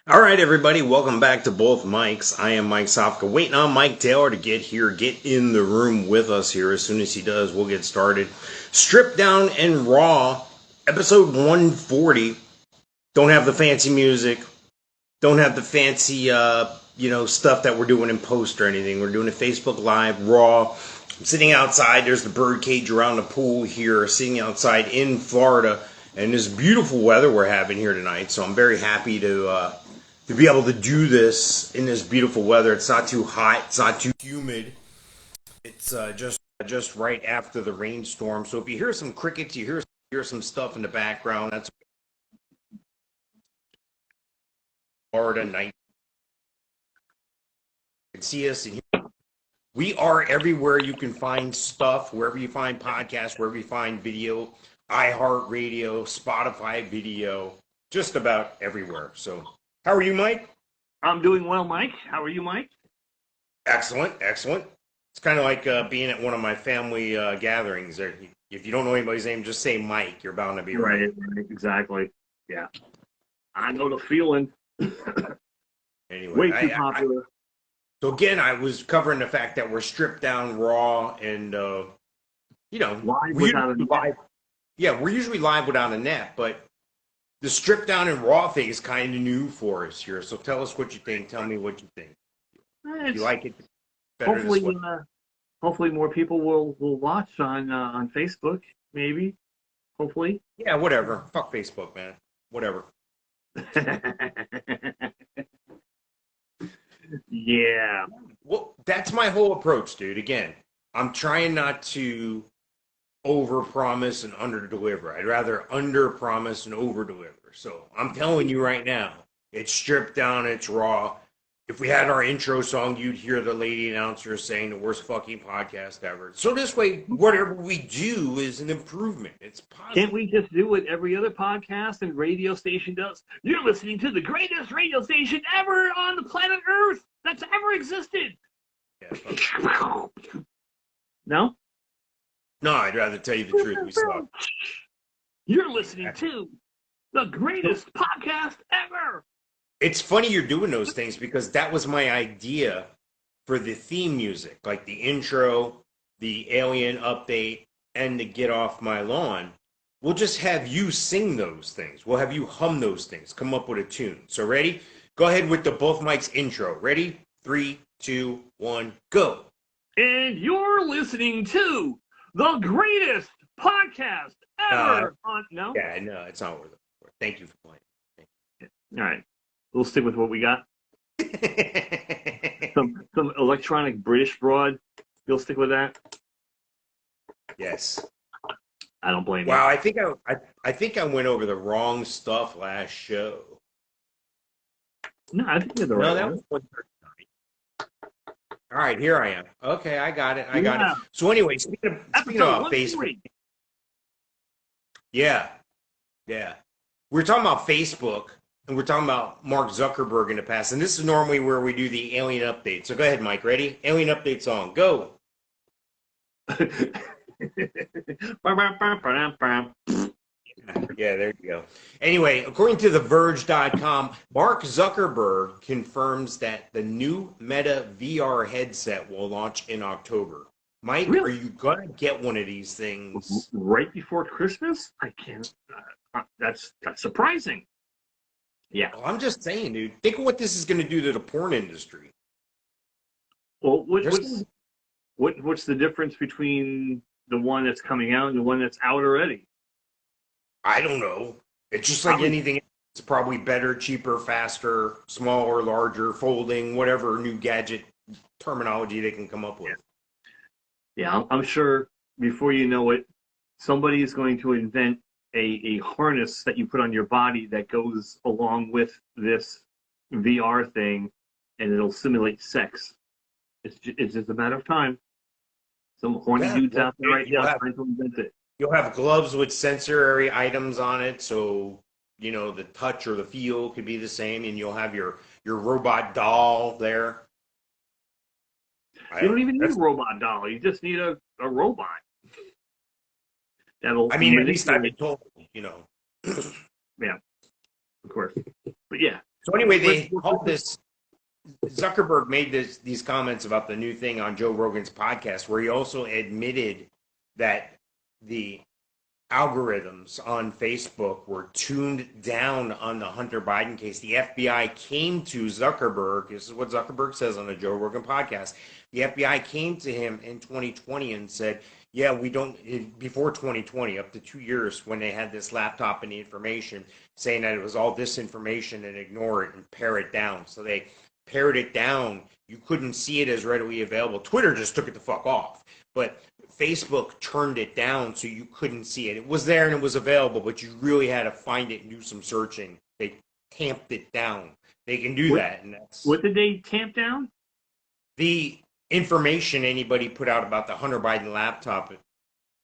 All right, everybody, welcome back to Both Mics. I am Mike Sofka, waiting on Mike Taylor to get in the room with us here. As soon as he does, we'll get started. Stripped Down and Raw, episode 140. Don't have the fancy music. Don't have the fancy, stuff that we're doing in post or anything. We're doing a Facebook Live, Raw. I'm sitting outside. There's the bird cage around the pool here, sitting outside in Florida. And this beautiful weather we're having here tonight. So I'm very happy to be able to do this in this beautiful weather. It's not too hot. It's not too humid. It's just right after the rainstorm. So if you hear some crickets, you hear some stuff in the background. That's Florida night. You can see us and hear. We are everywhere you can find stuff, wherever you find podcasts, wherever you find video, iHeartRadio, Spotify video, just about everywhere. So how are you, Mike? I'm doing well, Mike. How are you, Mike? Excellent. It's kind of like being at one of my family gatherings. If you don't know anybody's name, just say Mike. You're bound to be right. Right, exactly. Yeah. I know the feeling. Anyway, way too popular. So again, I was covering the fact that we're stripped down raw and, live without a net. Yeah, we're usually live without a net, but the strip down and raw thing is kind of new for us here. So tell us what you think. Tell me what you think. You like it better this way? Hopefully more people will watch on Facebook, maybe. Hopefully. Yeah, whatever. Fuck Facebook, man. Whatever. Yeah. Well, that's my whole approach, dude. Again, I'm trying not to overpromise and underdeliver. I'd rather underpromise and overdeliver. So I'm telling you right now, it's stripped down, it's raw. If we had our intro song, you'd hear the lady announcer saying the worst fucking podcast ever. So this way, whatever we do is an improvement. It's positive. Can't we just do what every other podcast and radio station does? You're listening to the greatest radio station ever on the planet Earth that's ever existed. Yeah, no? No, I'd rather tell you the truth. We suck. You're listening to the greatest podcast ever. It's funny you're doing those things because that was my idea for the theme music, like the intro, the alien update, and the Get Off My Lawn. We'll just have you sing those things. We'll have you hum those things, come up with a tune. So ready? Go ahead with the Both Mics intro. Ready? 3, 2, 1, go. And you're listening to the greatest podcast ever. No? Yeah, no, it's not worth it. Thank you for playing. All right. We'll stick with what we got. some electronic British broad. You'll stick with that? Yes. I don't blame you. Wow, I think I went over the wrong stuff last show. No, I think you're the right that one. Was all right, here I am. Okay, I got it. So anyway, speaking about Facebook. Yeah. We're talking about Facebook, and we're talking about Mark Zuckerberg in the past, and this is normally where we do the alien update. So go ahead, Mike. Ready? Alien update song. Go. Yeah, there you go. Anyway, according to TheVerge.com, Mark Zuckerberg confirms that the new Meta VR headset will launch in October. Mike, really? Are you going to get one of these things? Right before Christmas? I can't. That's surprising. Yeah. Well, I'm just saying, dude. Think of what this is going to do to the porn industry. Well, what's the difference between the one that's coming out and the one that's out already? I don't know. It's just like anything. It's probably better, cheaper, faster, smaller, larger, folding, whatever new gadget terminology they can come up with. Yeah, I'm sure before you know it, somebody is going to invent a harness that you put on your body that goes along with this VR thing, and it'll simulate sex. It's just a matter of time. Some horny dudes out there right now trying to invent it. You'll have gloves with sensory items on it, so the touch or the feel could be the same, and you'll have your robot doll there. You don't even need a robot doll. You just need a robot. That'll. At least I've been told. Yeah, of course. But yeah, So anyway, they called this. Zuckerberg made these comments about the new thing on Joe Rogan's podcast, where he also admitted that the algorithms on Facebook were tuned down on the Hunter Biden case. The FBI came to Zuckerberg. This is what Zuckerberg says on the Joe Rogan podcast. The FBI came to him in 2020 and said, yeah, we don't, before 2020, up to 2 years when they had this laptop and the information, saying that it was all disinformation and ignore it and pare it down. So they pared it down. You couldn't see it as readily available. Twitter just took it the fuck off. But Facebook turned it down so you couldn't see it. It was there and it was available, but you really had to find it and do some searching. They tamped it down. They can do that. And that's what did they tamp down? The information anybody put out about the Hunter Biden laptop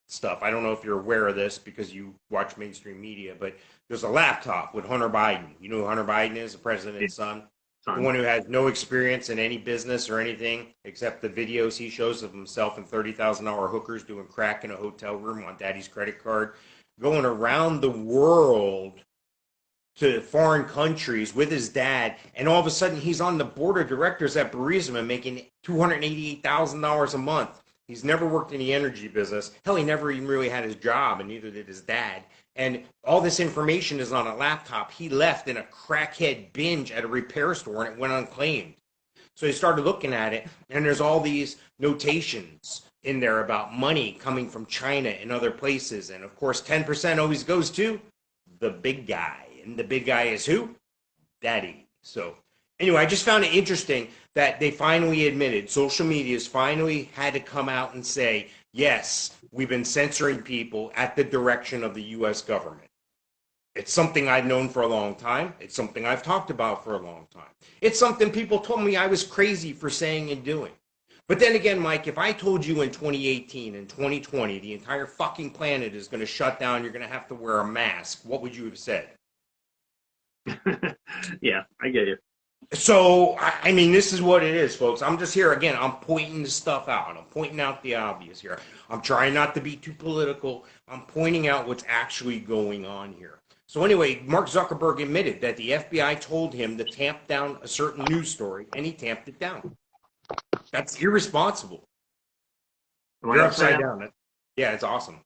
stuff. I don't know if you're aware of this because you watch mainstream media, but there's a laptop with Hunter Biden. You know who Hunter Biden is, the president's son? The one who has no experience in any business or anything except the videos he shows of himself and $30,000 hookers doing crack in a hotel room on daddy's credit card, going around the world to foreign countries with his dad, and all of a sudden he's on the board of directors at Burisma making $288,000 a month. He's never worked in the energy business. Hell, he never even really had his job, and neither did his dad. And all this information is on a laptop he left in a crackhead binge at a repair store, and it went unclaimed. So he started looking at it, and there's all these notations in there about money coming from China and other places. And of course, 10% always goes to the big guy. And the big guy is who? Daddy. So anyway, I just found it interesting that they finally admitted, social media's finally had to come out and say, yes, we've been censoring people at the direction of the U.S. government. It's something I've known for a long time. It's something I've talked about for a long time. It's something people told me I was crazy for saying and doing. But then again, Mike, if I told you in 2018 and 2020 the entire fucking planet is going to shut down, you're going to have to wear a mask, what would you have said? Yeah, I get you. So, I mean, this is what it is, folks. I'm just here, again, I'm pointing the stuff out. I'm pointing out the obvious here. I'm trying not to be too political. I'm pointing out what's actually going on here. So anyway, Mark Zuckerberg admitted that the FBI told him to tamp down a certain news story, and he tamped it down. That's irresponsible. You're upside down. Yeah, it's awesome.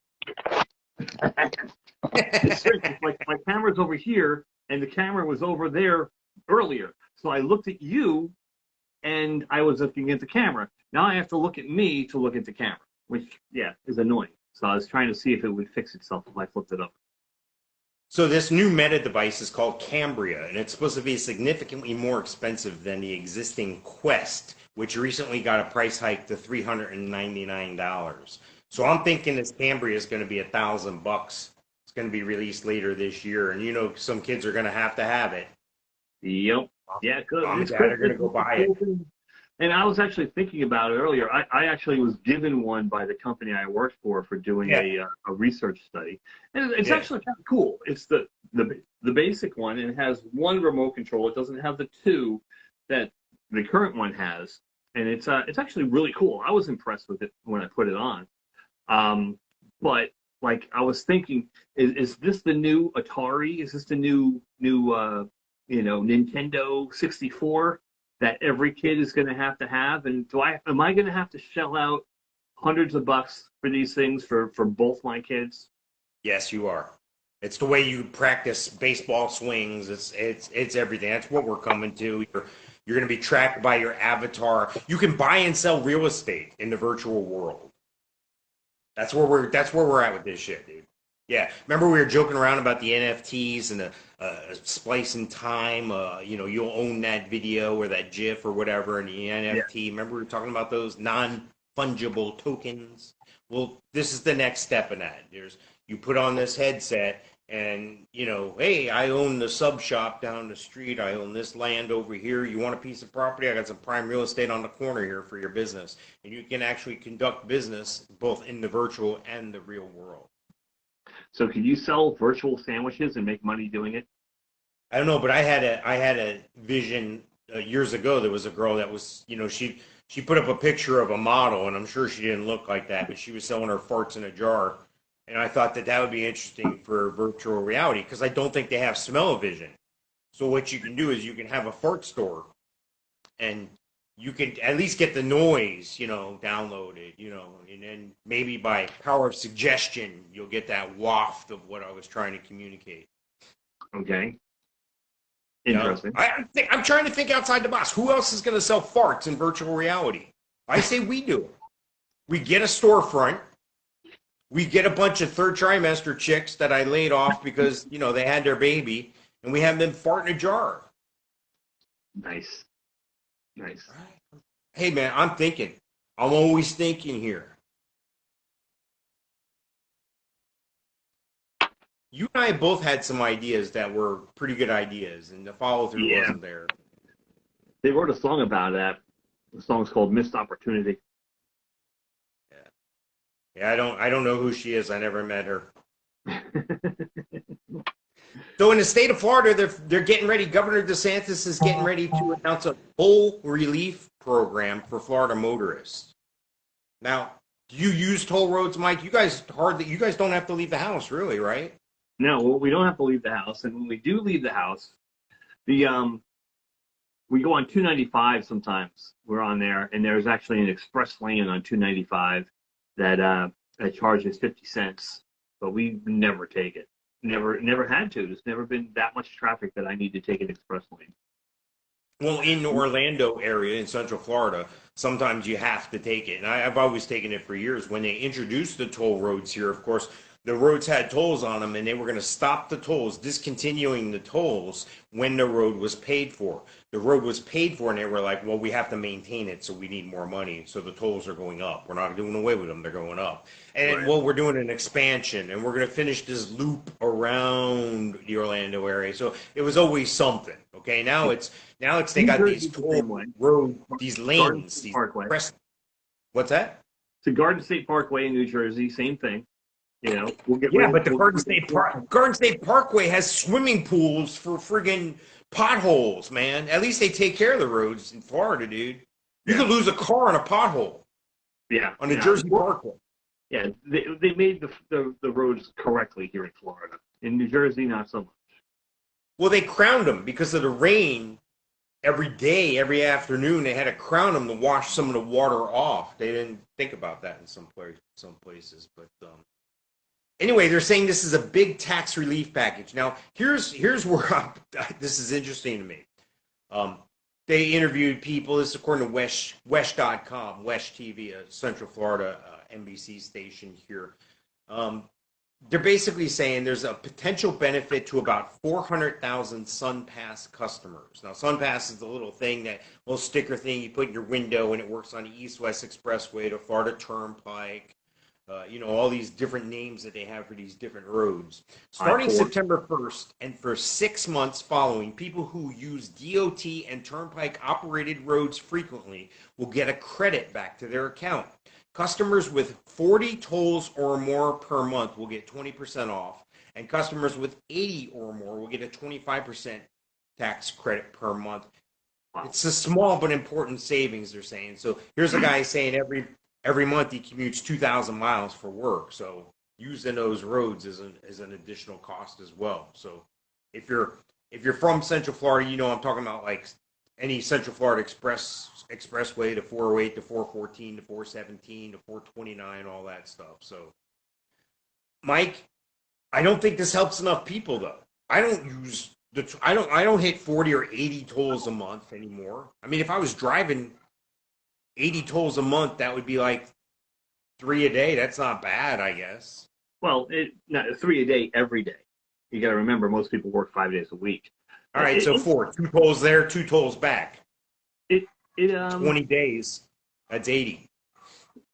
It's strange. Like my camera's over here, and the camera was over there earlier. So I looked at you, and I was looking at the camera. Now I have to look at me to look at the camera, which, yeah, is annoying. So I was trying to see if it would fix itself if I flipped it up. So this new Meta device is called Cambria, and it's supposed to be significantly more expensive than the existing Quest, which recently got a price hike to $399. So I'm thinking this Cambria is going to be $1,000. It's going to be released later this year, and you know some kids are going to have it. Yep. Yeah, good. Mom and Dad are going to go buy it. And I was actually thinking about it earlier. I actually was given one by the company I worked for doing a research study. And it's actually kind of cool. It's the basic one, and it has one remote control. It doesn't have the two that the current one has. And it's actually really cool. I was impressed with it when I put it on. But like I was thinking, is this the new Atari? Is this the new Nintendo 64 that every kid is going to have? And am I going to have to shell out hundreds of bucks for these things for both my kids? Yes, you are. It's the way you practice baseball swings. It's everything. That's what we're coming to. You're going to be tracked by your avatar. You can buy and sell real estate in the virtual world. That's where we're at with this shit, dude. Yeah, remember we were joking around about the NFTs and the splice in time. You'll own that video or that GIF or whatever in the NFT. Yeah. Remember we were talking about those non-fungible tokens? Well, this is the next step in that. You put on this headset and, hey, I own the sub shop down the street. I own this land over here. You want a piece of property? I got some prime real estate on the corner here for your business. And you can actually conduct business both in the virtual and the real world. So can you sell virtual sandwiches and make money doing it? I don't know, but I had a vision years ago. There was a girl that was, she put up a picture of a model, and I'm sure she didn't look like that, but she was selling her farts in a jar. And I thought that would be interesting for virtual reality because I don't think they have smell-o-vision. So what you can do is you can have a fart store, and you can at least get the noise, downloaded, and then maybe by power of suggestion, you'll get that waft of what I was trying to communicate. Okay. Interesting. I'm trying to think outside the box. Who else is going to sell farts in virtual reality? I say we do it. We get a storefront. We get a bunch of third trimester chicks that I laid off because, they had their baby, and we have them fart in a jar. Nice. Hey, man, I'm thinking. I'm always thinking here. You and I both had some ideas that were pretty good ideas, and the follow-through wasn't there. They wrote a song about that. The song's called Missed Opportunity. Yeah, I don't know who she is. I never met her. So in the state of Florida, they're getting ready. Governor DeSantis is getting ready to announce a toll relief program for Florida motorists. Now, do you use toll roads, Mike? You guys don't have to leave the house, really, right? No, we don't have to leave the house. And when we do leave the house, we go on 295 sometimes. We're on there, and there's actually an express lane on 295 that charges 50 cents, but we never take it. Never had to. There's never been that much traffic that I need to take an express lane. Well, in the Orlando area in Central Florida, sometimes you have to take it. And I've always taken it for years. When they introduced the toll roads here, of course, the roads had tolls on them, and they were going to stop the tolls, discontinuing the tolls when the road was paid for. The road was paid for, and they were like, well, we have to maintain it, so we need more money. So the tolls are going up. We're not doing away with them. They're going up. And, right. Well, we're doing an expansion, and we're going to finish this loop around the Orlando area. So it was always something, okay? Now they got these toll road, these lanes, these Parkway. What's that? It's the Garden State Parkway in New Jersey, same thing. But the Garden State Parkway has swimming pools for friggin' potholes, man. At least they take care of the roads in Florida, dude. You could lose a car on a pothole. Yeah. On the Jersey Parkway. Yeah, they made the roads correctly here in Florida. In New Jersey, not so much. Well, they crowned them because of the rain. Every day, every afternoon, they had to crown them to wash some of the water off. They didn't think about that in some places, but anyway, they're saying this is a big tax relief package. Now, here's where this is interesting to me. They interviewed people. This is according to Wesh.com, Wesh TV, a Central Florida NBC station here. They're basically saying there's a potential benefit to about 400,000 SunPass customers. Now, SunPass is the little sticker thing you put in your window, and it works on the East-West Expressway, the Florida Turnpike, all these different names that they have for these different roads. Starting September 1st and for 6 months following, people who use DOT and Turnpike-operated roads frequently will get a credit back to their account. Customers with 40 tolls or more per month will get 20% off, and customers with 80 or more will get a 25% tax credit per month. Wow. It's a small but important savings, they're saying. So here's a guy saying every month he commutes 2,000 miles for work. So using those roads is an additional cost as well. So if you're from Central Florida, I'm talking about like any Central Florida expressway, to 408, to 414, to 417, to 429, all that stuff. So, Mike, I don't think this helps enough people though. I don't hit 40 or 80 tolls a month anymore. I mean, if I was driving 80 tolls a month, that would be like 3 a day. That's not bad, I guess. Well, 3 a day every day. You got to remember, most people work 5 days a week. All right, so 4. 2 tolls there, 2 tolls back. 20 days. That's 80.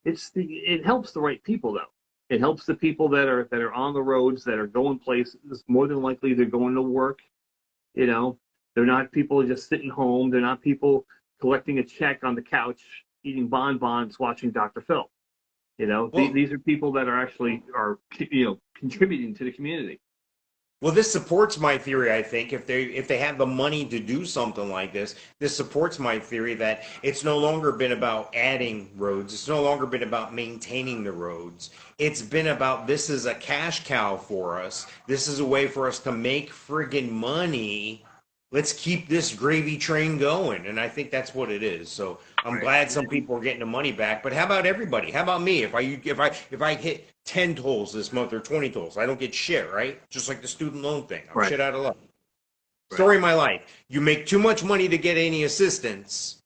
It helps the right people though. It helps the people that are on the roads, that are going places. More than likely, they're going to work. They're not people just sitting home. They're not people collecting a check on the couch, eating bonbons, watching Dr. Phil. These are people that are actually contributing to the community. Well, this supports my theory, I think. If they have the money to do something like this supports my theory that it's no longer been about adding roads. It's no longer been about maintaining the roads. It's been about, this is a cash cow for us. This is a way for us to make friggin' money let's keep this gravy train going. And I think that's what it is. So I'm glad some people are getting the money back. But how about everybody? How about me? If I hit 10 tolls this month or 20 tolls, I don't get shit, right? Just like the student loan thing. I'm shit out of luck. Story of my life. You make too much money to get any assistance.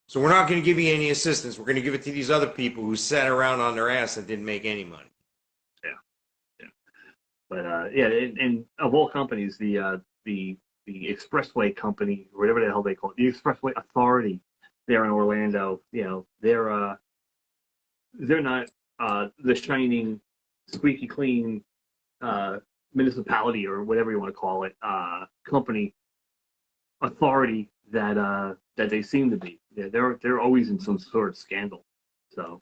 So we're not going to give you any assistance. We're going to give it to these other people who sat around on their ass and didn't make any money. Yeah. But and of all companies, the Expressway company, or whatever the hell they call it, the Expressway Authority there in Orlando, they're not the shining, squeaky clean municipality or whatever you want to call it, company authority that they seem to be. Yeah, they're always in some sort of scandal. So,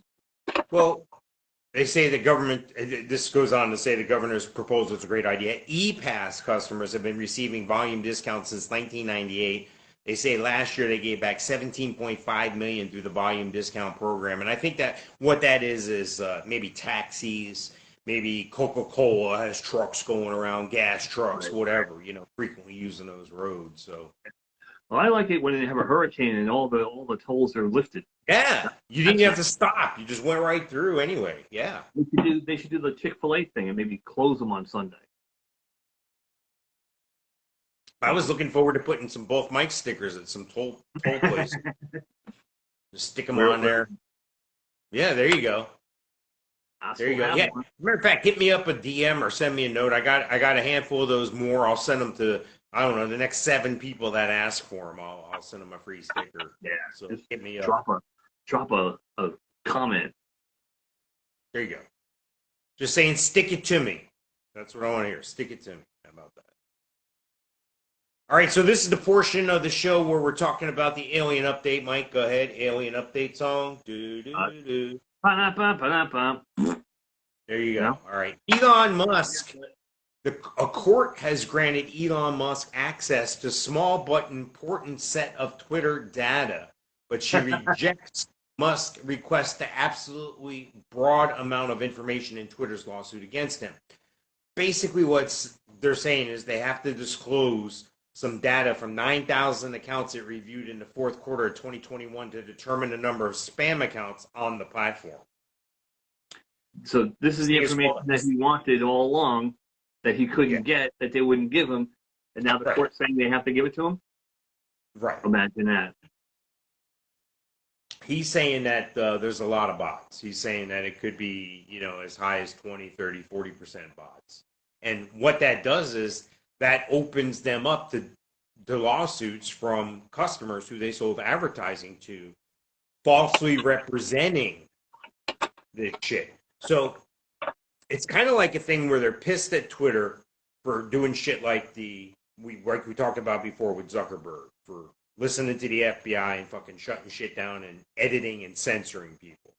well, they say the government. This goes on to say the governor's proposal is a great idea. E-Pass customers have been receiving volume discounts since 1998. They say last year they gave back 17.5 million through the volume discount program, and I think that what that is maybe taxis, maybe Coca-Cola has trucks going around, gas trucks, whatever, frequently using those roads. So, well, I like it when they have a hurricane and all the tolls are lifted. Yeah, you didn't have to stop; you just went right through anyway. Yeah, they should do the Chick-fil-A thing and maybe close them on Sunday. I was looking forward to putting some both Mike stickers at some toll places. Just stick them on there. Yeah, there you go. There you go. Yeah. Matter of fact, hit me up a DM or send me a note. I got a handful of those more. I'll send them to, I don't know, the next 7 people that ask for them. I'll send them a free sticker. Yeah. So hit me up. Drop a comment. There you go. Just saying, stick it to me. That's what I want to hear. Stick it to me. How about that? All right, so this is the portion of the show where we're talking about the alien update. Mike, go ahead. Alien update song. Do, do, do. There you go. No? All right. Elon Musk. A court has granted Elon Musk access to small but important set of Twitter data, but she rejects Musk's request to absolutely broad amount of information in Twitter's lawsuit against him. Basically, what they're saying is they have to disclose some data from 9,000 accounts it reviewed in the fourth quarter of 2021 to determine the number of spam accounts on the platform. So this is the information that he wanted all along that he couldn't get, that they wouldn't give him, and now the court's saying they have to give it to him? Right. Imagine that. He's saying that there's a lot of bots. He's saying that it could be, as high as 20, 30, 40% bots. And what that does is that opens them up to lawsuits from customers who they sold advertising to, falsely representing this shit. So it's kind of like a thing where they're pissed at Twitter for doing shit like we talked about before with Zuckerberg, for listening to the FBI and fucking shutting shit down and editing and censoring people.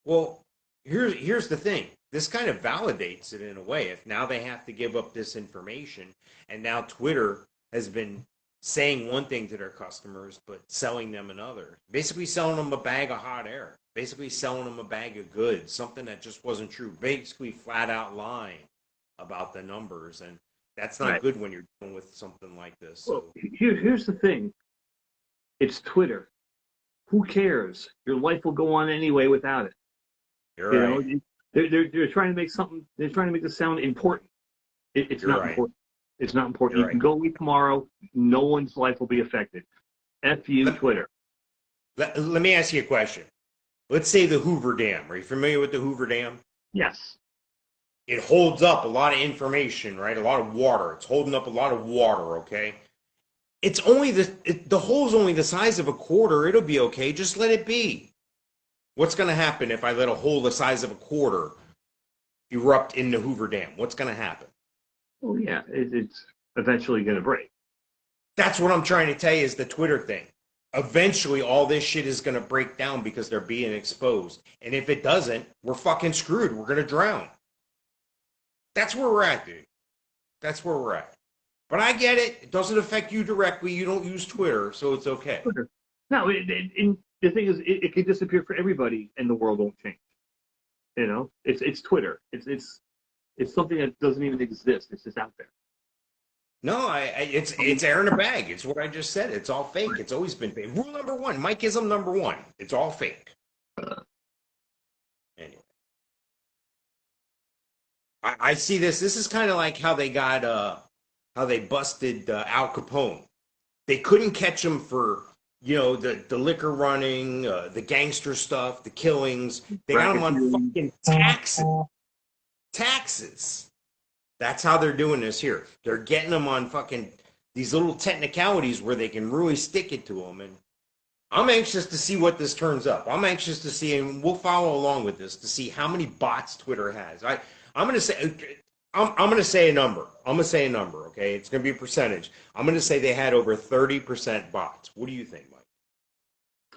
Well, here's the thing. This kind of validates it in a way. If now they have to give up this information, and now Twitter has been saying one thing to their customers, but selling them another. Basically selling them a bag of hot air. Basically selling them a bag of goods. Something that just wasn't true. Basically flat out lying about the numbers. And that's not good when you're dealing with something like this. So. Well, here's the thing. It's Twitter. Who cares? Your life will go on anyway without it. You're right. They're trying to make something. They're trying to make this sound important. It's not important. It's not important. You can go away tomorrow. No one's life will be affected. F you, Twitter. Let me ask you a question. Let's say the Hoover Dam. Are you familiar with the Hoover Dam? Yes. It holds up a lot of information, right? A lot of water. It's holding up a lot of water, okay? It's only the hole's only the size of a quarter. It'll be okay. Just let it be. What's going to happen if I let a hole the size of a quarter erupt in the Hoover Dam? What's going to happen? Well, yeah, it's eventually going to break. That's what I'm trying to tell you is the Twitter thing. Eventually, all this shit is going to break down because they're being exposed. And if it doesn't, we're fucking screwed. We're going to drown. That's where we're at, dude. That's where we're at. But I get it. It doesn't affect you directly. You don't use Twitter, so it's okay. No, the thing is, it could disappear for everybody, and the world won't change. It's Twitter. It's something that doesn't even exist. It's just out there. No, it's air in a bag. It's what I just said. It's all fake. It's always been fake. Rule number one, Mikeism number one. It's all fake. Anyway, I see this. This is kind of like how they got how they busted Al Capone. They couldn't catch him for the liquor running, the gangster stuff, the killings. They got him on Racketeering. fucking taxes. Taxes. That's how they're doing this here. They're getting them on fucking these little technicalities where they can really stick it to them. And I'm anxious to see what this turns up. I'm anxious to see, and we'll follow along with this to see how many bots Twitter has. I'm gonna say I'm gonna say a number. I'm gonna say a number. Okay, it's gonna be a percentage. I'm gonna say they had over 30% bots. What do you think, Mike?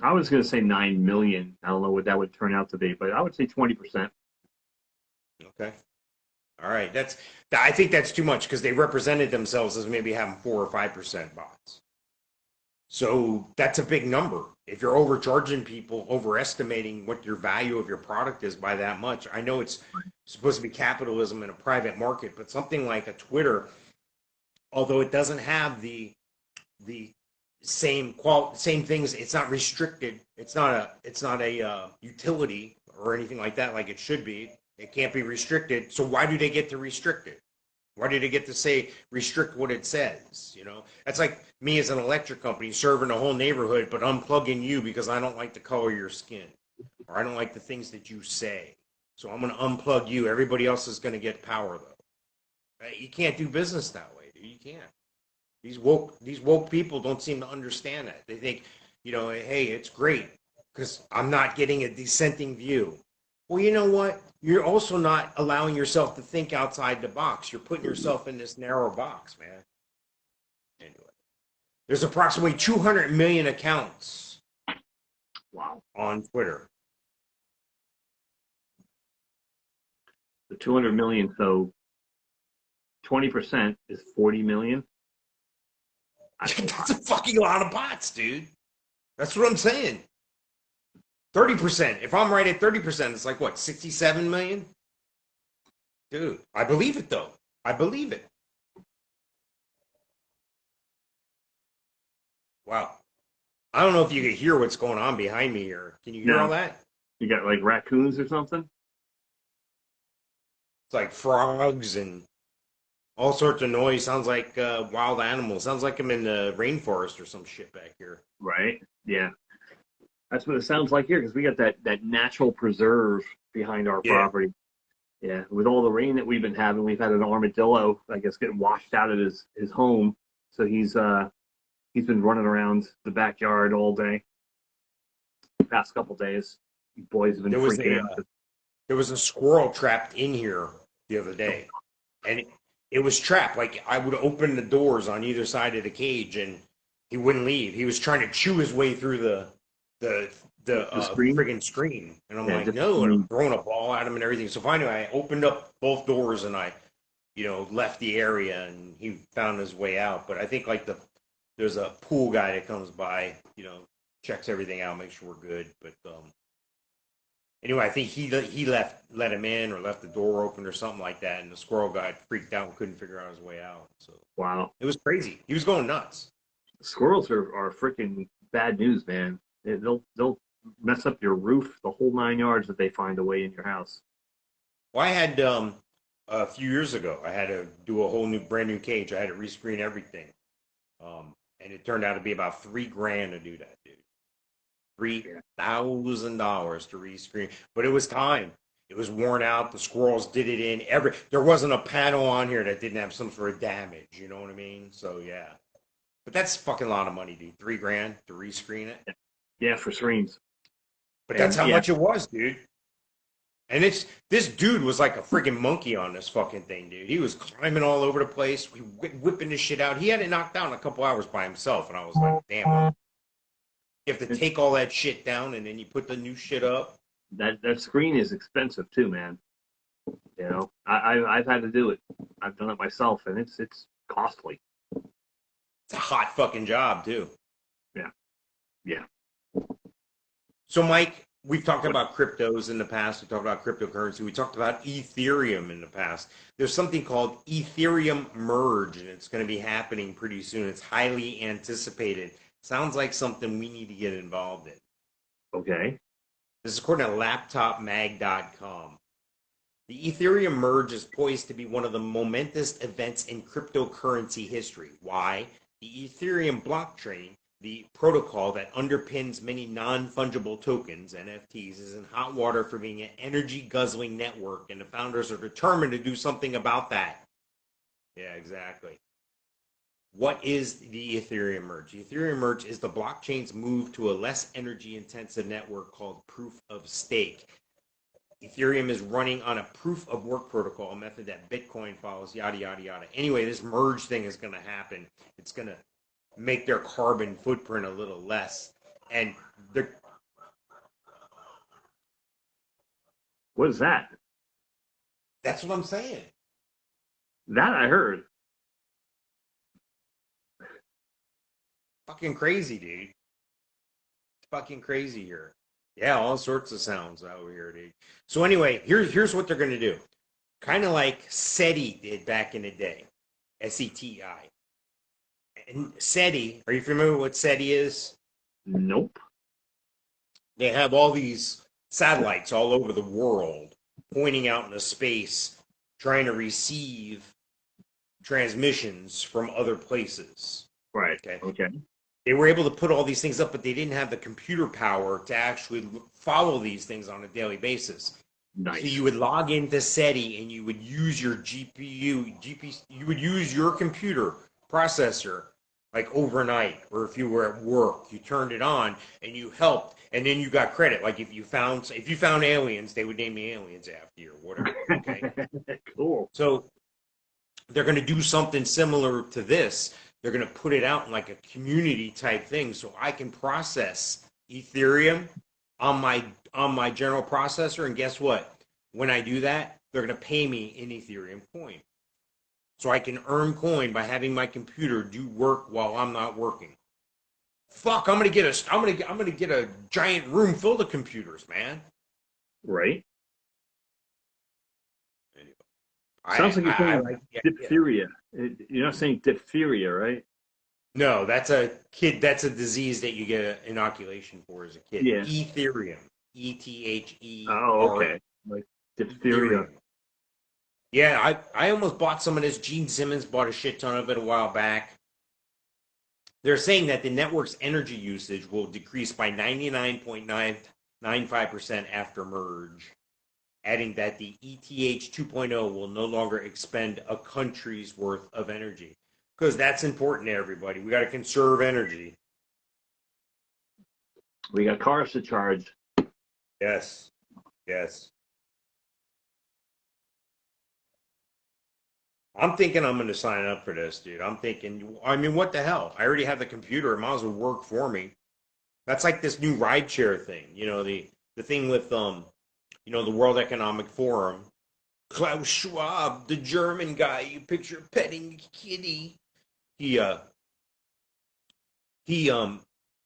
I was going to say 9 million. I don't know what that would turn out to be, but I would say 20%. Okay. All right. I think that's too much because they represented themselves as maybe having 4 or 5% bots. So that's a big number. If you're overcharging people, overestimating what your value of your product is by that much, I know it's supposed to be capitalism in a private market, but something like a Twitter, although it doesn't have the same things, it's not restricted. It's not a utility or anything like that, like it should be. It can't be restricted. So why do they get to restrict it? Why do they get to say restrict what it says? That's like me as an electric company serving a whole neighborhood, but unplugging you because I don't like the color of your skin, or I don't like the things that you say. So I'm going to unplug you. Everybody else is going to get power though. You can't do business that way, dude. You can't. These woke people don't seem to understand that. They think, hey, it's great because I'm not getting a dissenting view. Well, you know what? You're also not allowing yourself to think outside the box. You're putting yourself in this narrow box, man. Anyway, there's approximately 200 million accounts. Wow. On Twitter. The 200 million, so 20% is 40 million. That's a fucking lot of bots, dude. That's what I'm saying. 30%. If I'm right at 30%, it's like what, 67 million? Dude, I believe it though. I believe it. Wow. I don't know if you can hear what's going on behind me here. Can you hear all that? You got like raccoons or something? It's like frogs and all sorts of noise. Sounds like wild animals. Sounds like I'm in the rainforest or some shit back here. Right. Yeah. That's what it sounds like here because we got that natural preserve behind our property. Yeah. With all the rain that we've been having, we've had an armadillo, I guess, getting washed out of his home. So he's been running around the backyard all day. The past couple days, boys have been freaking out. There was a squirrel trapped in here the other day, and it was trapped. Like I would open the doors on either side of the cage, and he wouldn't leave. He was trying to chew his way through the friggin' screen, and I'm like, no, and I'm throwing a ball at him and everything. So finally, I opened up both doors and I, left the area, and he found his way out. But I think like there's a pool guy that comes by, checks everything out, makes sure we're good. But anyway, I think he let him in or left the door open or something like that, and the squirrel got freaked out and couldn't figure out his way out. So wow, it was crazy. He was going nuts. Squirrels are freaking bad news, man. They'll mess up your roof, the whole 9 yards if they find a way in your house. Well, I had a few years ago, I had to do a whole brand new cage. I had to rescreen everything, and it turned out to be about $3,000 to do that, dude. $3,000 to rescreen, but it was time. It was worn out. The squirrels did it in there wasn't a panel on here that didn't have some sort of damage. You know what I mean? So yeah, but that's fucking a lot of money, dude. $3,000 to rescreen it. Yeah, for screens. But that's how much it was, dude. And this dude was like a freaking monkey on this fucking thing, dude. He was climbing all over the place, whipping this shit out. He had it knocked down in a couple hours by himself, and I was like, damn. You have to take all that shit down, and then you put the new shit up. That screen is expensive too, man. I've had to do it. I've done it myself, and it's costly. It's a hot fucking job too. Yeah. So, Mike, we've talked about cryptos in the past. We talked about cryptocurrency. We talked about Ethereum in the past. There's something called Ethereum Merge, and it's going to be happening pretty soon. It's highly anticipated. Sounds like something we need to get involved in. Okay. This is according to laptopmag.com. The Ethereum Merge is poised to be one of the momentous events in cryptocurrency history. Why? The Ethereum blockchain, the protocol that underpins many non-fungible tokens, NFTs, is in hot water for being an energy-guzzling network, and the founders are determined to do something about that. Yeah, exactly. What is the Ethereum Merge? The Ethereum Merge is the blockchain's move to a less energy-intensive network called proof of stake. Ethereum is running on a proof of work protocol, a method that Bitcoin follows, yada, yada, yada. Anyway, this merge thing is going to happen. It's going to make their carbon footprint a little less. And What is that? that's what I'm saying. That I heard. Fucking crazy, dude. It's fucking crazy here. Yeah, all sorts of sounds over here, dude. So anyway, here's what they're going to do. Kind of like SETI did back in the day. SETI. And SETI, are you familiar with what SETI is? Nope. They have all these satellites all over the world pointing out into space, trying to receive transmissions from other places. Right. Okay. They were able to put all these things up, but they didn't have the computer power to actually follow these things on a daily basis. Nice. So you would log into SETI and you would use your GPU, you would use your computer processor like overnight, or if you were at work, you turned it on and you helped, and then you got credit. Like if you found aliens, they would name the aliens after you or whatever. Okay. Cool. So they're going to do something similar to this. They're going to put it out in like a community type thing, so I can process Ethereum on my general processor. And guess what? When I do that, they're going to pay me in Ethereum coin, so I can earn coin by having my computer do work while I'm not working. Fuck! I'm gonna get a giant room full of computers, man. Right. Anyway, Sounds like you're saying like diphtheria. You're not saying diphtheria, right? No, that's a disease that you get an inoculation for as a kid. Yeah. Ethereum. ETHE. Oh, okay. Like diphtheria. Yeah, I almost bought some of this. Gene Simmons bought a shit ton of it a while back. They're saying that the network's energy usage will decrease by 99.995% after merge, adding that the ETH 2.0 will no longer expend a country's worth of energy. Because that's important to everybody. We got to conserve energy. We got cars to charge. Yes. Yes. I'm thinking I'm going to sign up for this, dude. I'm thinking, I mean, what the hell? I already have the computer. It might as well work for me. That's like this new rideshare thing. You know, the thing with, the World Economic Forum. Klaus Schwab, the German guy, you picture petting a kitty. He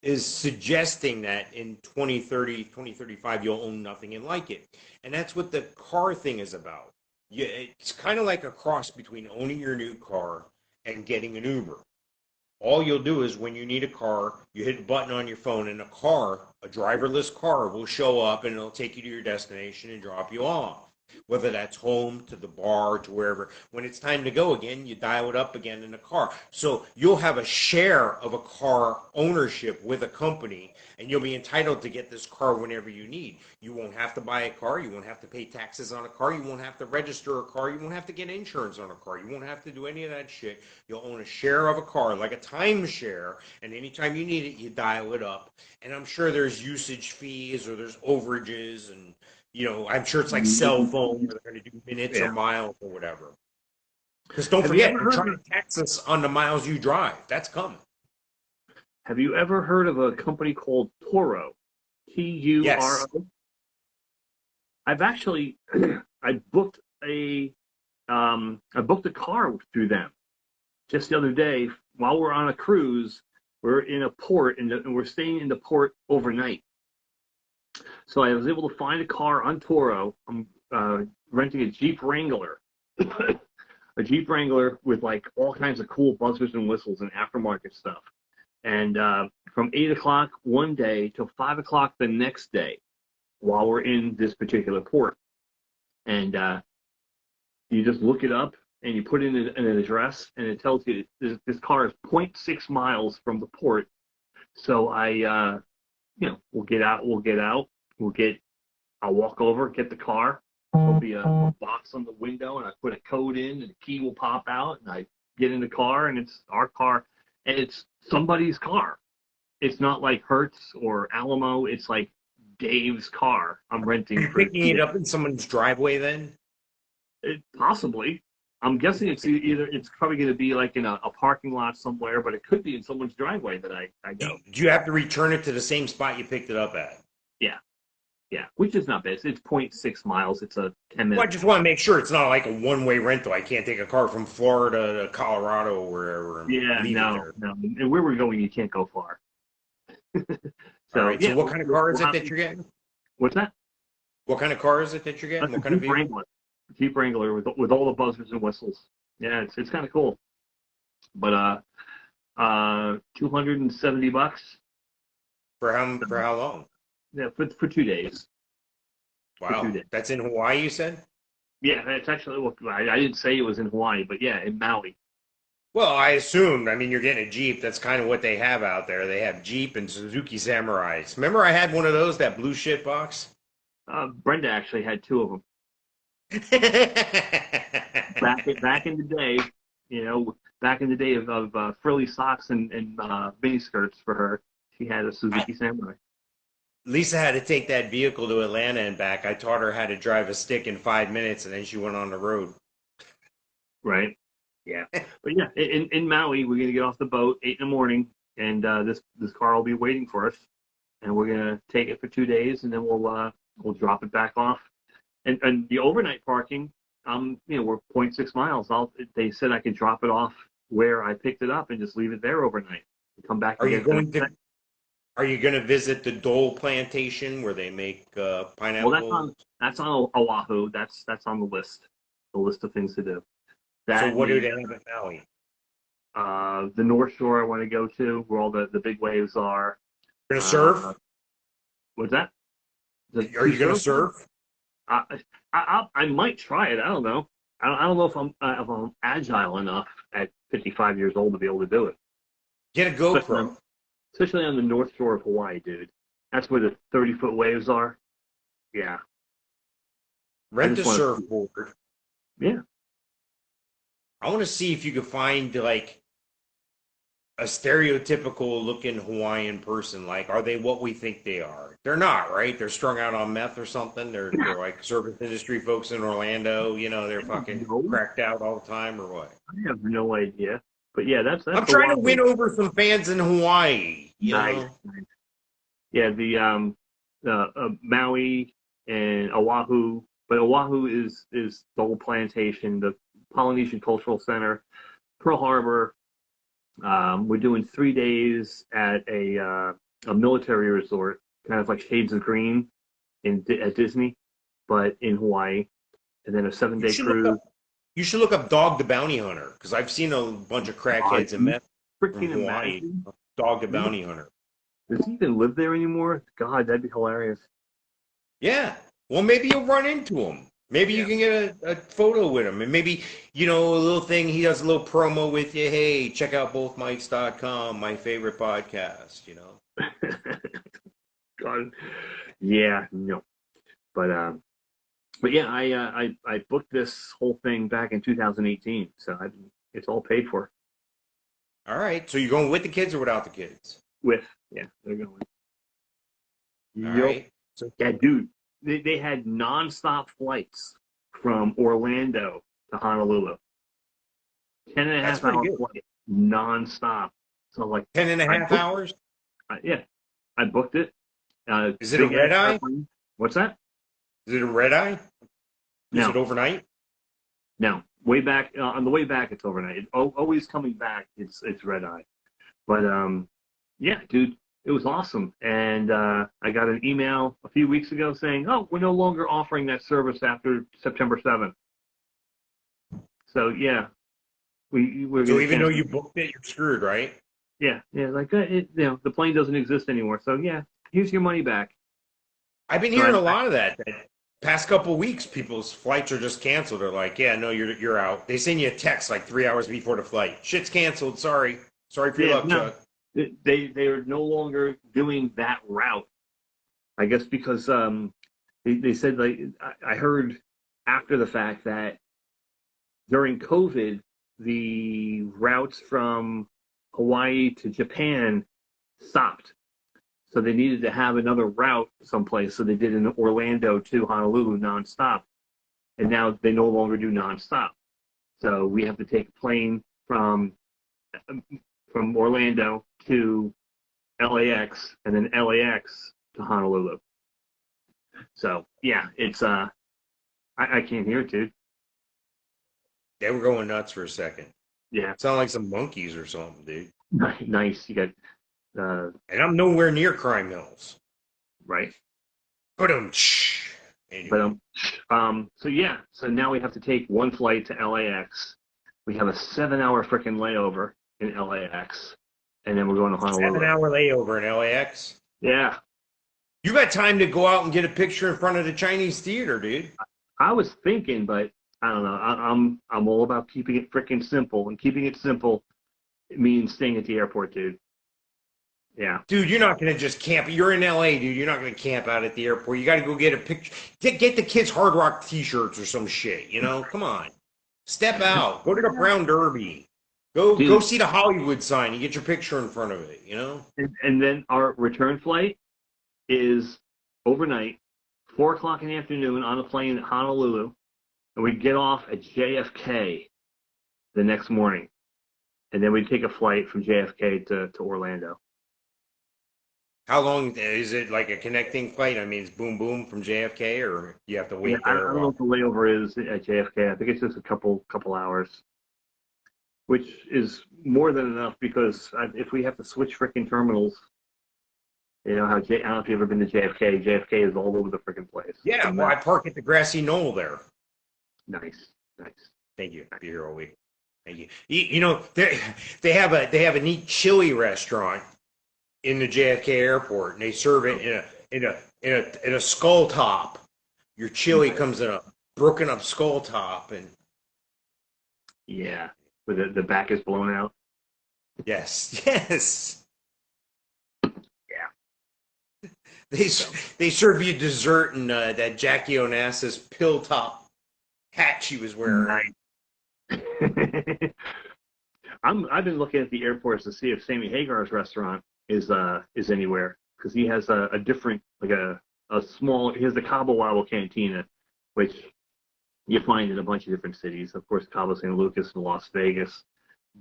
is suggesting that in 2030, 2035, you'll own nothing and like it. And that's what the car thing is about. Yeah, it's kind of like a cross between owning your new car and getting an Uber. All you'll do is when you need a car, you hit a button on your phone, and a driverless car, will show up and it'll take you to your destination and drop you off. Whether that's home, to the bar, to wherever. When it's time to go again, you dial it up again in a car. So you'll have a share of a car ownership with a company, and you'll be entitled to get this car whenever you need. You won't have to buy a car. You won't have to pay taxes on a car. You won't have to register a car. You won't have to get insurance on a car. You won't have to do any of that shit. You'll own a share of a car, like a timeshare, and anytime you need it, you dial it up. And I'm sure there's usage fees or there's overages, and I'm sure it's like cell phone where they're going to do minutes or miles or whatever. Because don't forget, they're trying to tax us on the miles you drive. That's coming. Have you ever heard of a company called Turo? Turo? Yes. I've actually, I booked a car through them just the other day. While we're on a cruise, we're in a port and we're staying in the port overnight. So I was able to find a car on Turo. I'm renting a Jeep Wrangler. A Jeep Wrangler with like all kinds of cool buzzers and whistles and aftermarket stuff. And from 8 o'clock one day till 5 o'clock the next day while we're in this particular port. And you just look it up and you put in an address and it tells you this car is 0.6 miles from the port. So I'll walk over, get the car. There'll be a box on the window, and I put a code in, and the key will pop out, and I get in the car, and it's our car, and it's somebody's car. It's not like Hertz or Alamo. It's like Dave's car. I'm renting. Are you picking it up in someone's driveway then? Possibly. I'm guessing it's probably going to be like in a parking lot somewhere, but it could be in someone's driveway that I go. Do you have to return it to the same spot you picked it up at? Yeah, which is not bad. It's 0.6 miles. It's a 10-minute. Well, I just want to make sure it's not like a one-way rental. I can't take a car from Florida to Colorado or wherever. Yeah, no. And where we're going, you can't go far. So what kind of car is it that you're getting? What's that? What kind of car is it that you're getting? What kind of vehicle? Wrangler. Jeep Wrangler with all the buzzers and whistles. Yeah, it's kind of cool. But $270 for how long? Yeah, for 2 days. Wow, 2 days. That's in Hawaii, you said? Yeah, that's actually. Well, I didn't say it was in Hawaii, but yeah, in Maui. Well, I assumed. I mean, you're getting a Jeep. That's kind of what they have out there. They have Jeep and Suzuki Samurais. Remember, I had one of those, that blue shit box. Brenda actually had 2 of them. back in the day, back in the day of frilly socks and mini skirts for her, she had a Suzuki Samurai. Lisa had to take that vehicle to Atlanta and back. I taught her how to drive a stick in 5 minutes, and then she went on the road. Right. Yeah. But yeah, in Maui, we're gonna get off the boat 8 in the morning, and this car will be waiting for us, and we're gonna take it for 2 days, and then we'll drop it back off. And the overnight parking, we're 0.6 miles. They said I could drop it off where I picked it up and just leave it there overnight. And come back. Are you going to visit the Dole plantation where they make pineapple? Well, that's on Oahu. That's on the list of things to do. So what do they have at Maui? The North Shore I want to go to, where all the big waves are. You're going to surf? What's that? Are you going to surf? I might try it. I don't know. I don't know if I'm agile enough at 55 years old to be able to do it. Get a GoPro. Especially on the North Shore of Hawaii, dude. That's where the 30-foot waves are. Yeah. Rent a surfboard. Yeah. I want to see if you could find like a stereotypical looking Hawaiian person. Like, are they what we think they are? They're not, right? They're strung out on meth or something. They're like service industry folks in Orlando. They're fucking cracked out all the time or what? I have no idea. But yeah, that's I'm trying to win over some fans in Hawaii. Nice. Yeah, the Maui and Oahu, but Oahu is the whole plantation, the Polynesian Cultural Center, Pearl Harbor. We're doing 3 days at a military resort, kind of like Shades of Green at Disney, but in Hawaii, and then a 7-day cruise. You should look up Dog the Bounty Hunter, because I've seen a bunch of crackheads and meth from Hawaii. Dog the Bounty Hunter. Does he even live there anymore? God, that'd be hilarious. Yeah. Well, maybe you'll run into him. Maybe you can get a photo with him. And maybe, a little thing, he does a little promo with you. Hey, check out bothmikes.com, my favorite podcast, God. Yeah, no. But yeah, I booked this whole thing back in 2018, so it's all paid for. All right. So you're going with the kids or without the kids? Yeah, they're going. All right. So yeah, dude, they had nonstop flights from Orlando to Honolulu. 10.5 hour flight, nonstop. So like 10.5 hours? Yeah, I booked it. Is it a red eye? What's that? Is it a red eye? Is it overnight? No. Way back on the way back, it's overnight. Always coming back, it's red eye. But yeah, dude, it was awesome. And I got an email a few weeks ago saying, "Oh, we're no longer offering that service after September 7th." So yeah, we're So gonna even though cancel. you booked it, you're screwed, right? Yeah, like the plane doesn't exist anymore. So yeah, here's your money back. I've been So hearing a lot of that. That past couple of weeks, people's flights are just canceled. They're like, "Yeah, no, you're out." They send you a text like 3 hours before the flight. Shit's canceled. Sorry, sorry for your yeah, luck, no, Chuck. they are no longer doing that route. I guess because they said like I heard after the fact that during COVID the routes from Hawaii to Japan stopped. So they needed to have another route someplace. So they did an Orlando to Honolulu nonstop. And now they no longer do nonstop. So we have to take a plane from Orlando to LAX and then LAX to Honolulu. So yeah, it's I can't hear it, dude. They were going nuts for a second. Yeah, Sound like some monkeys or something, dude. nice. You got And I'm nowhere near Crime Hills. right. But anyway, But so yeah, so now we have to take one flight to LAX. We have a 7-hour freaking layover in LAX, and then we're going to Honolulu. 7 hour layover in LAX. Yeah, You got time to go out and get a picture in front of the Chinese theater, dude. I was thinking, but I don't know. I'm all about keeping it freaking simple, and keeping it simple means staying at the airport, dude. Yeah. Dude, you're not gonna just camp. You're in LA, dude. You're not gonna camp out at the airport. You got to go get a picture. Get the kids Hard Rock T-shirts or some shit. You know, come on. Step out. Go to the Brown Derby. Go Dude, see the Hollywood sign. You get your picture in front of it. You know. and then our return flight is overnight, 4 o'clock in the afternoon on a plane at Honolulu, and we get off at JFK the next morning, and then we take a flight from JFK to Orlando. How long is it? Like a connecting flight? I mean, it's boom boom from JFK, or you have to Yeah, wait I there. don't know what the layover is at JFK. I think it's just a couple hours, which is more than enough because if we have to switch freaking terminals, you know how I don't know if you've ever been to JFK. JFK is all over the freaking place. Yeah, well, I park at the grassy knoll there. Nice. Thank you. Be here all week. Thank you. You know, they have a neat chili restaurant in the JFK Airport, and they serve it in a skull top. Your chili comes in a broken up skull top, and Yeah, where the back is blown out. yes. Yeah. They serve you dessert in that Jackie Onassis pill top hat she was wearing. Nice. I've been looking at the airports to see if Sammy Hagar's restaurant is anywhere because he has a different like a small he has the Cabo Wabo Cantina, which you find in a bunch of different cities. Of course, Cabo San Lucas and Las Vegas,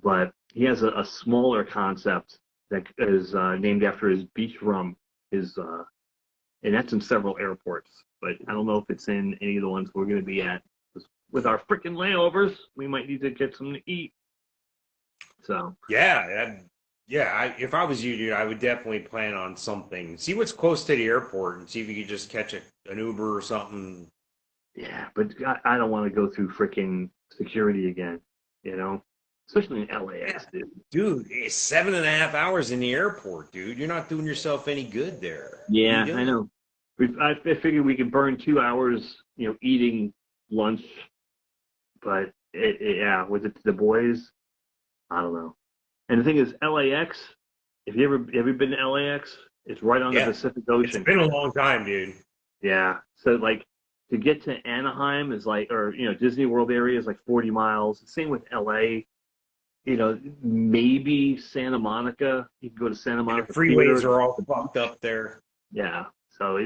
but he has a smaller concept that is named after his beach rum. And that's in several airports, but I don't know if it's in any of the ones we're going to be at. With our freaking layovers, we might need to get something to eat. So Yeah, if I was you, dude, I would definitely plan on something. See what's close to the airport and see if you could just catch an Uber or something. yeah, but I don't want to go through freaking security again, you know, especially in LAX, dude. Dude, it's 7.5 hours in the airport, dude. You're not doing yourself any good there. Yeah, What are you I doing? know. I figured we could burn 2 hours, you know, eating lunch, but yeah, with the boys, I don't know. And the thing is, LAX. If you ever been to LAX, it's right on the Yeah, Pacific it's Ocean. been a long time, dude. Yeah. So like to get to Anaheim is like, or you know, Disney World area is like 40 miles. Same with LA. You know, maybe Santa Monica. You can go to Santa And Monica the freeways Pier. are all fucked up there. Yeah. So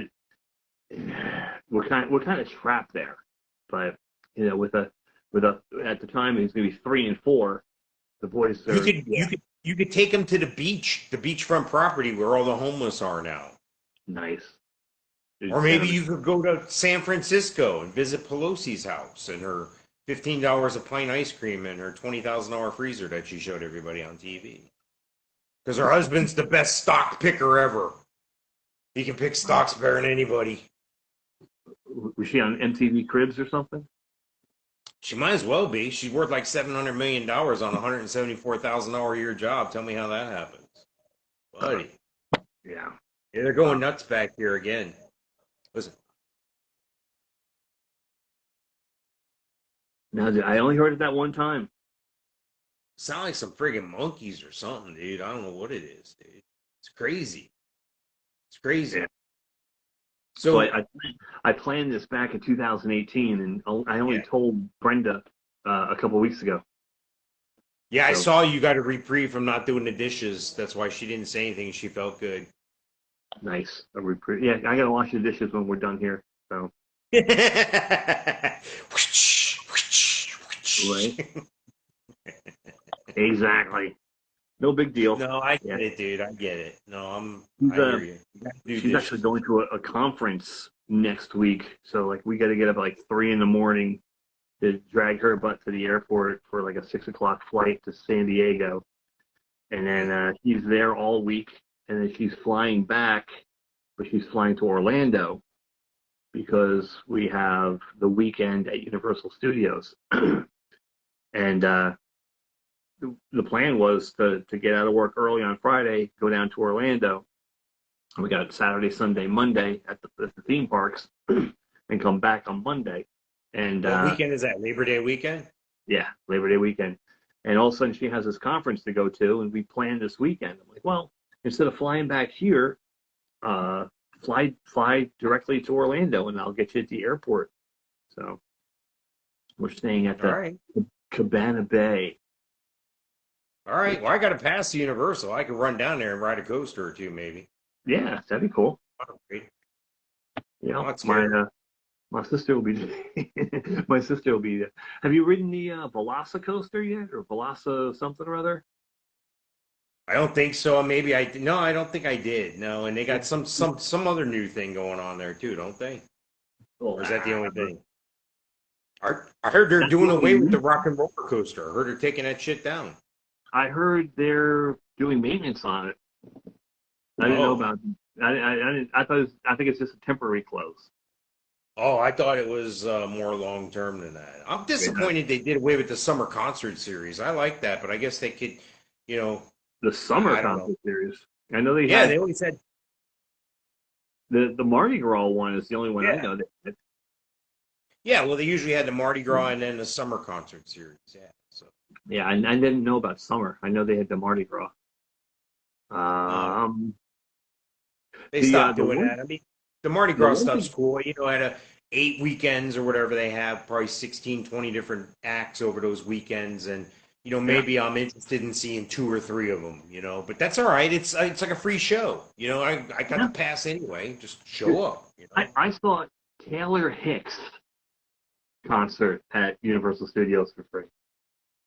we're kind of trapped there. But you know, with a at the time it was gonna be 3 and 4. The boys You are could you could take them to the beachfront property where all the homeless are now. nice. Or maybe you could go to San Francisco and visit Pelosi's house and her $15 a pint ice cream and her $20,000 freezer that she showed everybody on TV. Because her husband's the best stock picker ever. He can pick stocks better than anybody. Was she on MTV Cribs or something? She might as well be. She's worth like $700 million on a $174,000 a year job. Tell me how that happens. Buddy. Yeah. Yeah, they're going nuts back here again. Listen. No, I only heard it that one time. Sound like some friggin' monkeys or something, dude. I don't know what it is, dude. It's crazy. It's crazy. Yeah. So I planned this back in 2018, and I only told Brenda a couple of weeks ago. Yeah, I saw you got a reprieve from not doing the dishes. That's why she didn't say anything. She felt good. Nice. A reprieve. Yeah, I got to wash the dishes when we're done here. So. Right. Exactly. No big deal. No, I get it, dude. I get it. No, I hear you. She's actually going to a conference next week, so like we got to get up at like 3 a.m. to drag her butt to the airport for like a 6 o'clock flight to San Diego, and then she's there all week, and then she's flying back, but she's flying to Orlando because we have the weekend at Universal Studios, and the plan was to get out of work early on Friday, go down to Orlando. We got Saturday, Sunday, Monday at the theme parks, and come back on Monday. And what weekend is that? Labor Day weekend? Yeah, Labor Day weekend. And all of a sudden, she has this conference to go to, and we planned this weekend. I'm like, well, instead of flying back here, fly directly to Orlando, and I'll get you at the airport. So we're staying at the Cabana Bay. All right. Well, I got to pass the Universal. I could run down there and ride a coaster or two, maybe. Yeah, that'd be cool. Okay. Yeah, my sister will be. My sister will be there. Have you ridden the Velocicoaster yet, or Veloci something or other? I don't think so. Maybe I don't think I did. No, and they got some other new thing going on there too, don't they? Or is that the only thing? I heard they're doing away with the rock and roller coaster. I heard they're taking that shit down. I heard they're doing maintenance on it. I didn't know about it. I think it's just a temporary close. Oh, I thought it was more long term than that. I'm disappointed they did away with the summer concert series. I like that, but I guess they could, the summer concert series. I know they had. They always had the Mardi Gras one is the only one I know. Yeah, well, they usually had the Mardi Gras and then the summer concert series. Yeah. So. Yeah, I didn't know about summer. I know they had the Mardi Gras. They stopped doing that. I mean, the Mardi Gras stuff's cool. At 8 weekends or whatever they have, probably 16, 20 different acts over those weekends. And, maybe I'm interested in seeing 2 or 3 of them, but that's all right. It's like a free show. I got the pass anyway. Just show up. I saw Taylor Hicks concert at Universal Studios for free.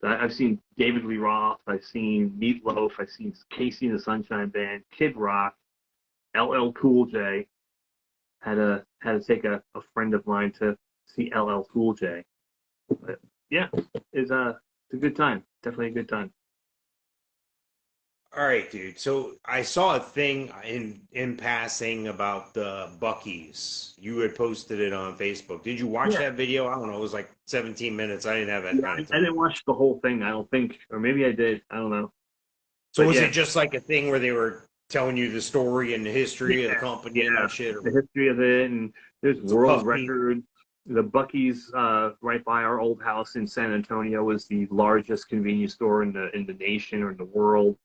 I've seen David Lee Roth. I've seen Meatloaf. I've seen Casey and the Sunshine Band, Kid Rock, LL Cool J. Had to take a friend of mine to see LL Cool J. But yeah, it's a good time. Definitely a good time. All right, dude. So I saw a thing in passing about the Buckees. You had posted it on Facebook. Did you watch that video? I don't know. It was like 17 minutes. I didn't have that kind of time. I didn't watch the whole thing, I don't think. Or maybe I did. I don't know. So was it just like a thing where they were telling you the story and the history of the company and that shit? The history of it, and there's world records. The Buckee's right by our old house in San Antonio was the largest convenience store in the nation or in the world.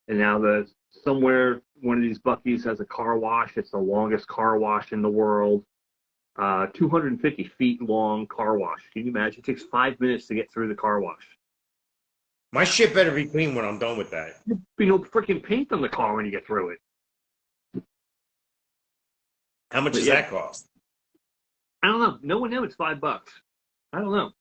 And now somewhere one of these Buckee's has a car wash. It's the longest car wash in the world. 250 feet long car wash. Can you imagine? It takes 5 minutes to get through the car wash. My shit better be clean when I'm done with that. There'll be no freaking paint on the car when you get through it. How much does that cost? I don't know. No one knows. It's $5. I don't know.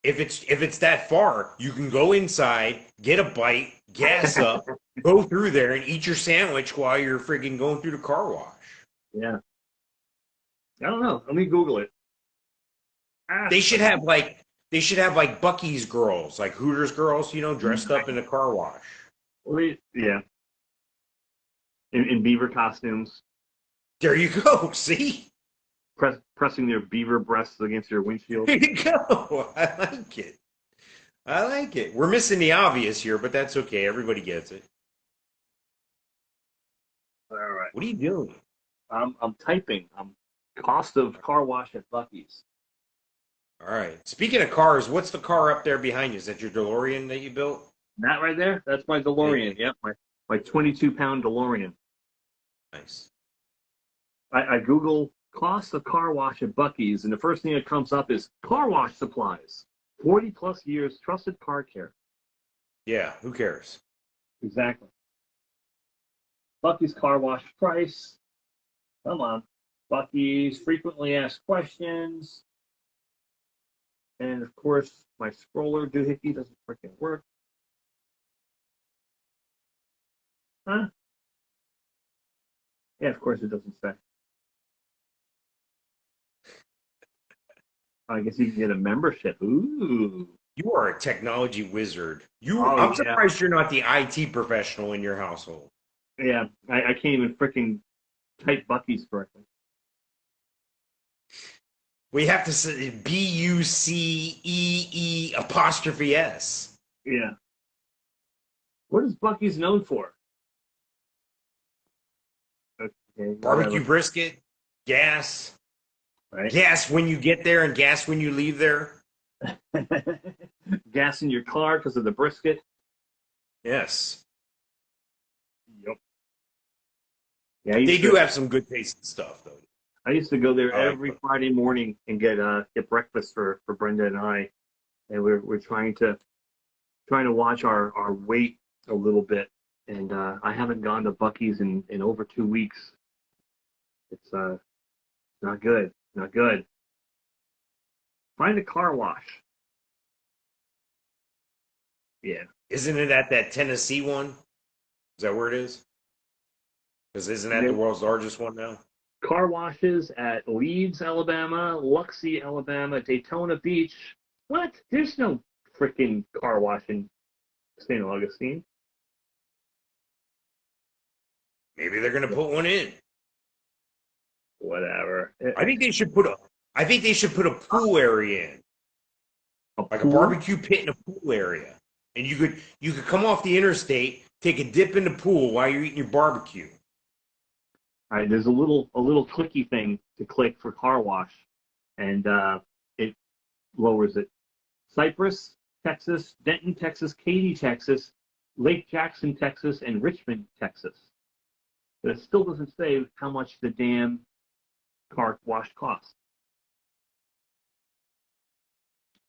If it's that far, you can go inside, get a bite, gas up, go through there, and eat your sandwich while you're friggin' going through the car wash. Yeah. I don't know. Let me Google it. They should have like Bucky's girls, like Hooters girls, dressed up in the car wash. Well, yeah, in beaver costumes, There you go. See? pressing their beaver breasts against your windshield. There you go. I like it. I like it. We're missing the obvious here, but that's okay. Everybody gets it. All right. What are you doing? I'm typing. Cost of car wash at Bucky's. All right. Speaking of cars, what's the car up there behind you? Is that your DeLorean that you built? That right there, that's my DeLorean. Yep, my 22-pound DeLorean. Nice. I Google cost of car wash at Bucky's, and the first thing that comes up is car wash supplies. 40 plus years, trusted car care. Yeah, who cares? Exactly. Bucky's car wash price. Come on. Bucky's frequently asked questions. And of course, my scroller doohickey doesn't freaking work. Huh? Yeah, of course it doesn't say. I guess you can get a membership. Ooh. You are a technology wizard. I'm surprised you're not the IT professional in your household. Yeah, I can't even freaking type Bucky's correctly. We have to say Bucee''S. Yeah. What is Bucky's known for? Okay, Barbecue brisket, gas. right? Gas when you get there and gas when you leave there. Gas in your car because of the brisket. Yes. Yep. Yeah, They do have some good tasting stuff, though. I used to go there I like every them. Friday morning and get breakfast for Brenda and I, and we're trying to watch our weight a little bit, and I haven't gone to Bucky's in over 2 weeks. It's not good, not good. Find a car wash. Yeah. Isn't it at that Tennessee one? Is that where it is? Because isn't that the world's largest one now? Car washes at Leeds, Alabama, Luxie, Alabama, Daytona Beach. What? There's no freaking car wash in St. Augustine. Maybe they're going to put one in. Whatever. I think they should put a pool area in, like a pool? barbecue pit in a pool area, and you could come off the interstate, take a dip in the pool while you're eating your barbecue. All right, there's a little clicky thing to click for car wash, and it lowers it. Cypress, Texas, Denton, Texas, Katy, Texas, Lake Jackson, Texas, and Richmond, Texas. But it still doesn't say how much the damn car wash costs.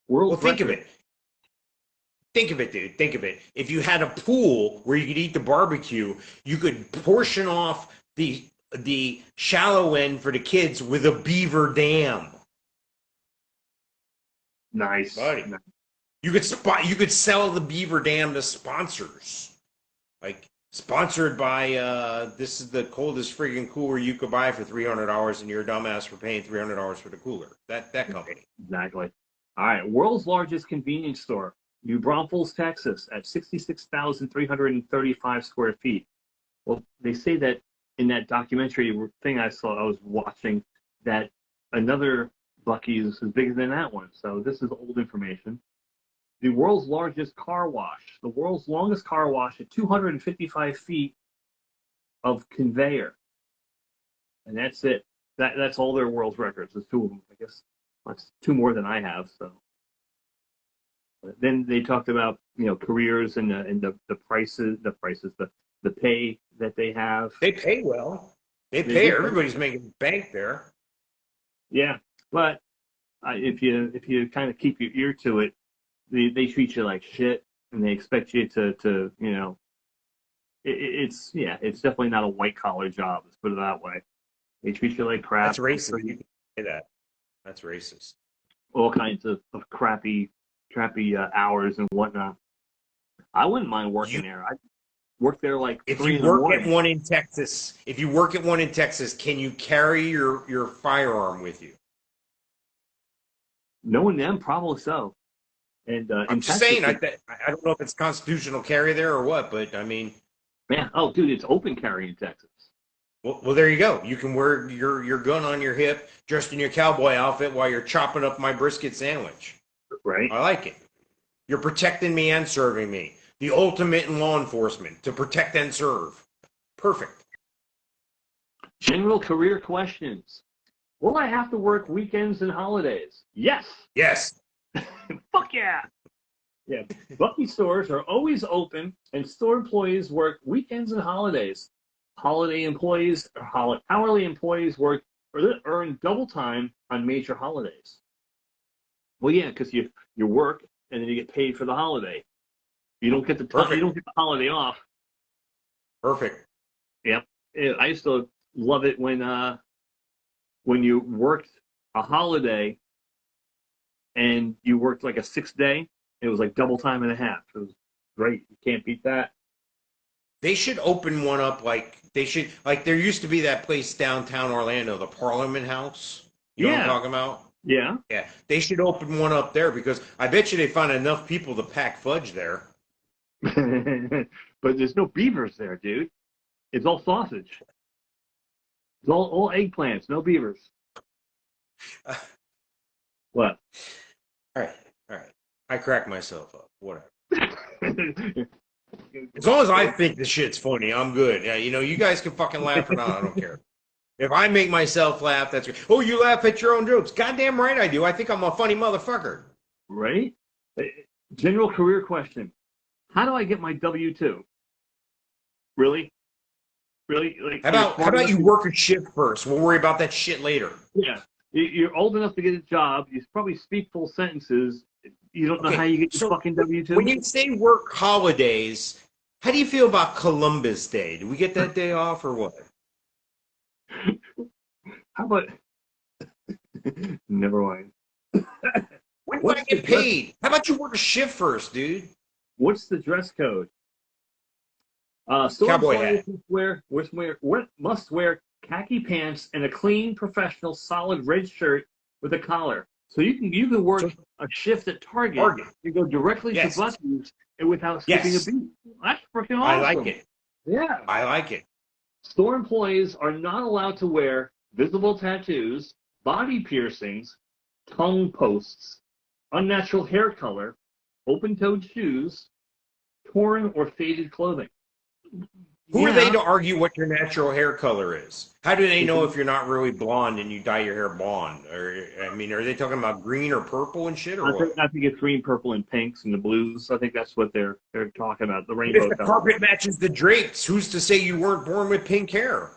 Well, think of it. Think of it, dude. Think of it. If you had a pool where you could eat the barbecue, you could portion off the shallow end for the kids with a beaver dam. Nice. Buddy. Nice. You could sell the beaver dam to sponsors. Like sponsored by this is the coldest friggin' cooler you could buy for $300 and you're a dumbass for paying $300 for the cooler. That company. Exactly. All right. World's largest convenience store, New Braunfels, Texas, at 66,335 square feet. Well, they say that in that documentary thing I was watching, that another Bucky's is bigger than that one. So this is old information. The world's largest car wash, the world's longest car wash at 255 feet of conveyor. And that's it. That's all their world's records. There's 2 of them, I guess. That's 2 more than I have. So but then they talked about careers and the prices, the pay that they have. They pay well. They pay. Everybody's making bank there. Yeah, but if you kind of keep your ear to it, they treat you like shit, and they expect you to it's definitely not a white collar job. Let's put it that way. They treat you like crap. That's racist. You can say that. That's racist. All kinds of crappy hours and whatnot. I wouldn't mind working there. I'd work there like if 3 you in the work morning. at one in Texas. If you work at one in Texas, can you carry your firearm with you? Knowing them, probably so. And I'm in just Texas, saying, I don't know if it's constitutional carry there or what, but I mean, man, oh, dude, it's open carry in Texas. well, there you go. You can wear your gun on your hip, dressed in your cowboy outfit while you're chopping up my brisket sandwich. Right? I like it. You're protecting me and serving me. The ultimate in law enforcement, to protect and serve. Perfect. General career questions. Will I have to work weekends and holidays? Yes. Yes. Fuck yeah. Yeah. Bucee stores are always open, and store employees work weekends and holidays. Hourly employees work or earn double time on major holidays. Well, yeah, because you work and then you get paid for the holiday. You don't get the holiday off. Perfect. Yep. I used to love it when you worked a holiday and you worked like a 6-day. It was like double time and a half. It was great. You can't beat that. They should open one up there used to be that place downtown Orlando, the Parliament House. You know what I'm talking about? Yeah. Yeah. They should open one up there because I bet you they find enough people to pack fudge there. But there's no beavers there, dude. It's all sausage. It's all eggplants, no beavers. What? All right. I crack myself up. Whatever. As long as I think the shit's funny, I'm good. Yeah, you guys can fucking laugh or not. I don't care. If I make myself laugh, that's good. Oh, you laugh at your own jokes. Goddamn right I do. I think I'm a funny motherfucker. Right? General career question. How do I get my W-2? Really? Really? Like, how about you work a shift first? We'll worry about that shit later. Yeah. You're old enough to get a job. You probably speak full sentences. You don't know how you get your fucking W-2? When you say work holidays, how do you feel about Columbus Day? Do we get that day off or what? How about... Never mind. When do I get paid? How about you work a shift first, dude? What's the dress code? Cowboy hat. Must wear khaki pants and a clean, professional, solid red shirt with a collar. So you can work a shift at Target. You go directly to Bucee without skipping a beat. That's freaking awesome. I like it. Yeah. I like it. Store employees are not allowed to wear visible tattoos, body piercings, tongue posts, unnatural hair color, open-toed shoes, torn or faded clothing. Who are they to argue what your natural hair color is? How do they know if you're not really blonde and you dye your hair blonde? Or I mean, are they talking about green or purple and shit, or what? I think it's green, purple, and pinks and the blues. I think that's what they're talking about. The rainbow. If the carpet matches the drapes, who's to say you weren't born with pink hair?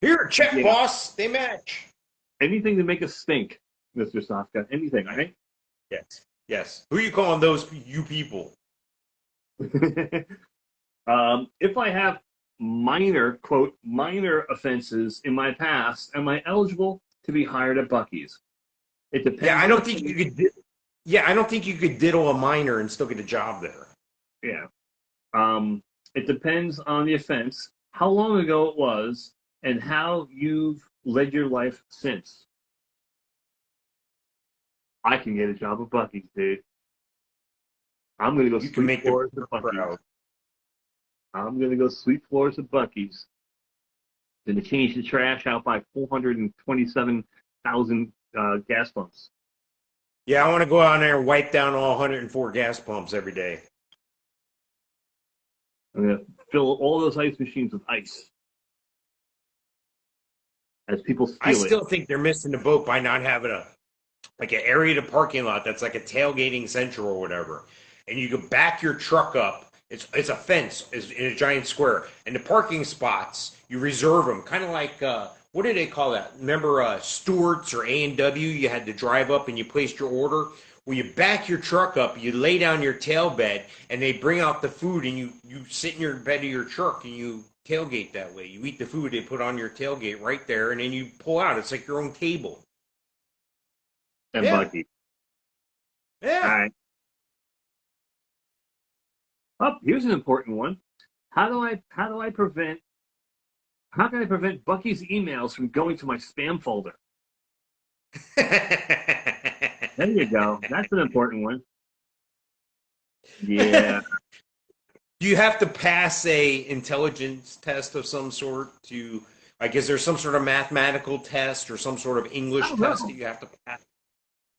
Here, check, boss. They match. Anything to make us stink, Mr. Sofka. Anything, right? Yes. Who are you calling those you people? If I have minor offenses in my past, am I eligible to be hired at Buc-ee's? It depends. Yeah, I don't think you could. I don't think you could diddle a minor and still get a job there. Yeah. It depends on the offense, how long ago it was, and how you've led your life since. I can get a job at Buc-ee's, dude. I'm going to go sweep floors at Buc-ee's. I'm going to go sweep floors at Buc-ee's. Then to change the trash out by 427,000 gas pumps. Yeah, I want to go out there and wipe down all 104 gas pumps every day. I'm going to fill all those ice machines with ice. As people steal I still think they're missing the boat by not having an area to parking lot that's like a tailgating central or whatever. And you can back your truck up. It's a fence in a giant square. And the parking spots, you reserve them. Kind of like, what do they call that? Remember Stewart's or A&W? You had to drive up and you placed your order. Well, you back your truck up, you lay down your tail bed, and they bring out the food, and you sit in your bed of your truck, and you tailgate that way. You eat the food they put on your tailgate right there, and then you pull out. It's like your own table. And Buc-ee. Yeah. All right. Oh, here's an important one. How can I prevent Buc-ee's emails from going to my spam folder? There you go. That's an important one. Yeah. Do you have to pass a intelligence test of some sort to, like, is there some sort of mathematical test or some sort of English I don't test know. that you have to pass?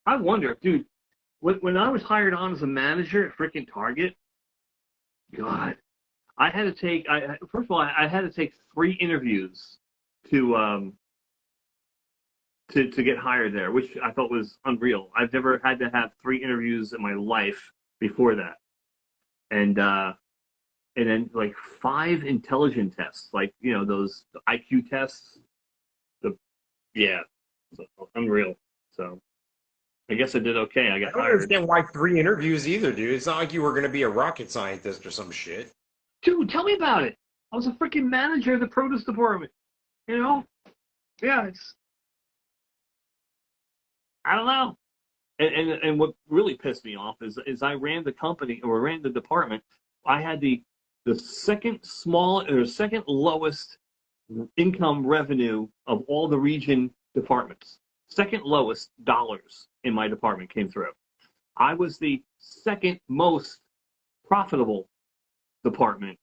I wonder, dude. When I was hired on as a manager at freaking Target, God, I had to take. First of all, I had to take 3 interviews to to get hired there, which I thought was unreal. I've never had to have 3 interviews in my life before that, and then like 5 intelligence tests, like those IQ tests. The yeah, so, unreal. So I guess I did okay. I I got don't hired. understand why 3 interviews either, dude. It's not like you were going to be a rocket scientist or some shit. Dude, tell me about it. I was a freaking manager of the produce department. You know? Yeah, I don't know. And what really pissed me off is I ran the company or ran the department. I had the second second lowest income revenue of all the region departments. Second lowest dollars in my department came through. I was the second most profitable department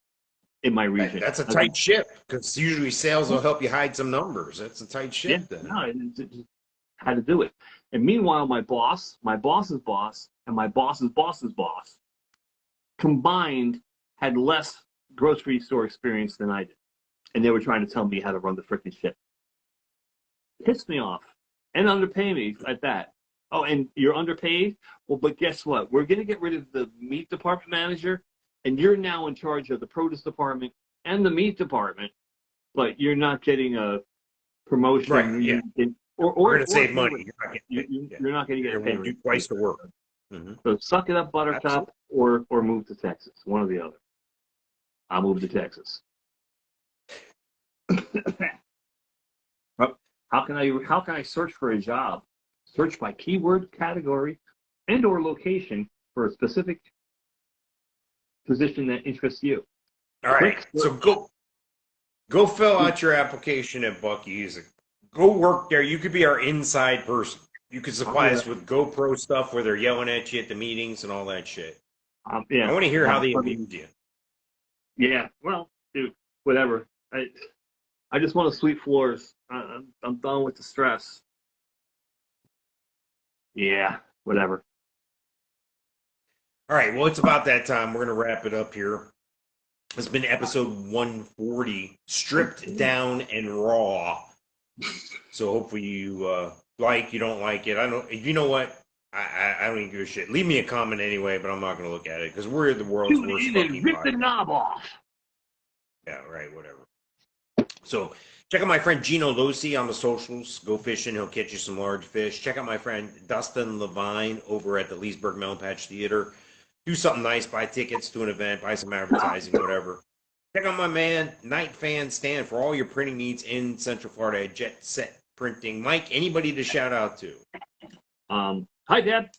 in my region. That's a tight ship because usually sales will help you hide some numbers. That's a tight Yeah, ship then. no, it had to do it. And meanwhile, my boss's boss, and my boss's boss's boss combined had less grocery store experience than I did. And they were trying to tell me how to run the freaking ship. Pissed me off. And underpay me at that. Oh, and you're underpaid? Well, but guess what? We're going to get rid of the meat department manager, and you're now in charge of the produce department and the meat department, but you're not getting a promotion. Right, yeah. We're going to save money. You're not going to get paid. Do twice the work. Mm-hmm. So suck it up, Buttercup, or move to Texas. One or the other. I'll move to Texas. How can I search for a job? Search by keyword, category, and/or location for a specific position that interests you. All right, so go fill out your application at Bucky's. Go work there. You could be our inside person. You could supply us with GoPro stuff where they're yelling at you at the meetings and all that shit. Yeah. I want to hear how they abused you. Yeah, well, dude, whatever. I just want to sweep floors. I'm done with the stress. Yeah, whatever. All right, well, it's about that time. We're going to wrap it up here. It's been episode 140, stripped down and raw. So hopefully you you don't like it. I don't. You know what? I don't even give a shit. Leave me a comment anyway, but I'm not going to look at it because we're the world's worst fucking rip the podcast. knob off. Yeah, right. Whatever. So check out my friend Gino Losi on the socials. Go fishing. He'll catch you some large fish. Check out my friend Dustin Levine over at the Leesburg Melon Patch Theater. Do something nice. Buy tickets to an event. Buy some advertising, whatever. Check out my man, Night Fan Stan, for all your printing needs in Central Florida at Jet Set Printing. Mike, anybody to shout out to? Hi, Deb.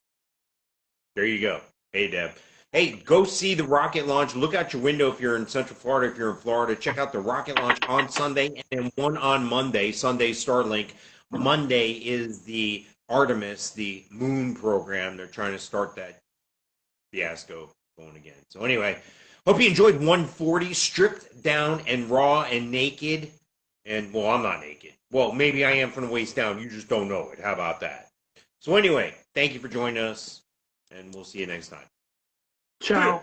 There you go. Hey, Deb. Hey, go see the rocket launch. Look out your window if you're in Central Florida. If you're in Florida, check out the rocket launch on Sunday and one on Monday. Sunday, Starlink. Monday is the Artemis, the moon program. They're trying to start that fiasco going again. So anyway, hope you enjoyed 140, stripped down and raw and naked. And, well, I'm not naked. Well, maybe I am from the waist down. You just don't know it. How about that? So anyway, thank you for joining us, and we'll see you next time. Ciao.